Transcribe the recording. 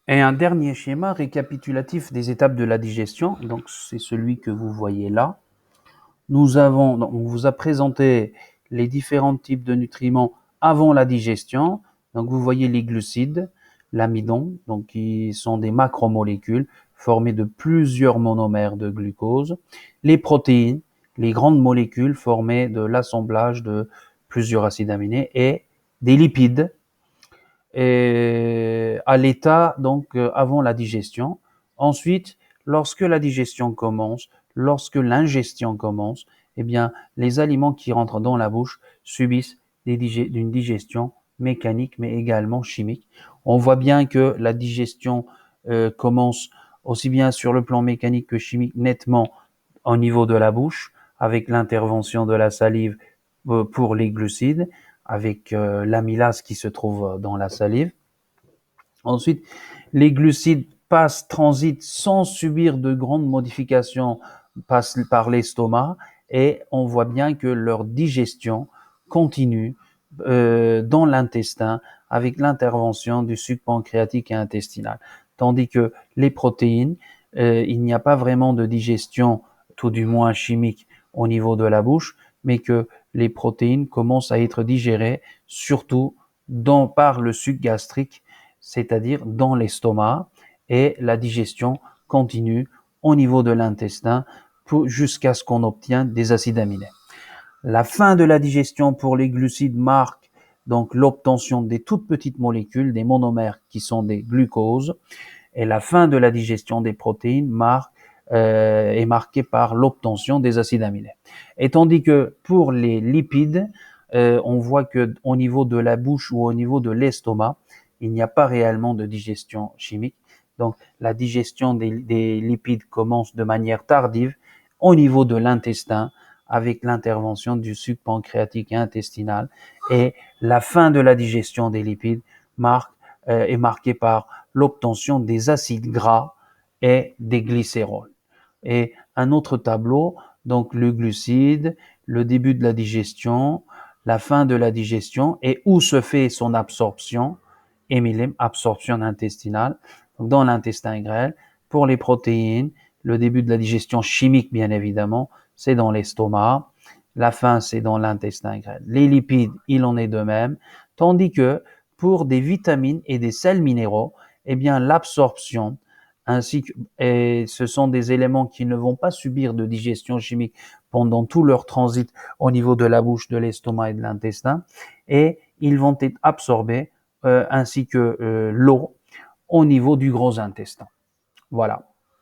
Et un dernier schéma récapitulatif des étapes de la digestion, donc c'est celui que vous voyez là. On vous a présenté les différents types de nutriments avant la digestion. Donc vous voyez les glucides, l'amidon, donc qui sont des macromolécules formées de plusieurs monomères de glucose, les protéines, les grandes molécules formées de l'assemblage de plusieurs acides aminés et des lipides et à l'état donc avant la digestion. Ensuite, lorsque la digestion commence, lorsque l'ingestion commence, eh bien les aliments qui rentrent dans la bouche subissent une digestion mécanique mais également chimique. On voit bien que la digestion commence aussi bien sur le plan mécanique que chimique nettement au niveau de la bouche avec l'intervention de la salive pour les glucides, avec l'amylase qui se trouve dans la salive. Ensuite, les glucides transitent sans subir de grandes modifications, passent par l'estomac et on voit bien que leur digestion continue dans l'intestin avec l'intervention du suc pancréatique et intestinal. Tandis que les protéines, il n'y a pas vraiment de digestion, tout du moins chimique, au niveau de la bouche, mais que les protéines commencent à être digérées surtout par le suc gastrique, c'est-à-dire dans l'estomac, et la digestion continue au niveau de l'intestin jusqu'à ce qu'on obtienne des acides aminés. La fin de la digestion pour les glucides marque donc l'obtention des toutes petites molécules, des monomères qui sont des glucoses, et la fin de la digestion des protéines est marquée par l'obtention des acides aminés. Et tandis que pour les lipides, on voit que au niveau de la bouche ou au niveau de l'estomac, il n'y a pas réellement de digestion chimique. Donc la digestion des lipides commence de manière tardive au niveau de l'intestin avec l'intervention du suc pancréatique et intestinal. Et la fin de la digestion des lipides est marquée par l'obtention des acides gras et des glycérols. Et un autre tableau, donc le glucide, le début de la digestion, la fin de la digestion et où se fait son absorption, absorption intestinale, donc dans l'intestin grêle. Pour les protéines, le début de la digestion chimique, bien évidemment, c'est dans l'estomac. La fin, c'est dans l'intestin grêle. Les lipides, il en est de même. Tandis que pour des vitamines et des sels minéraux, eh bien, l'absorption, et ce sont des éléments qui ne vont pas subir de digestion chimique pendant tout leur transit au niveau de la bouche, de l'estomac et de l'intestin, et ils vont être absorbés ainsi que l'eau au niveau du gros intestin. Voilà.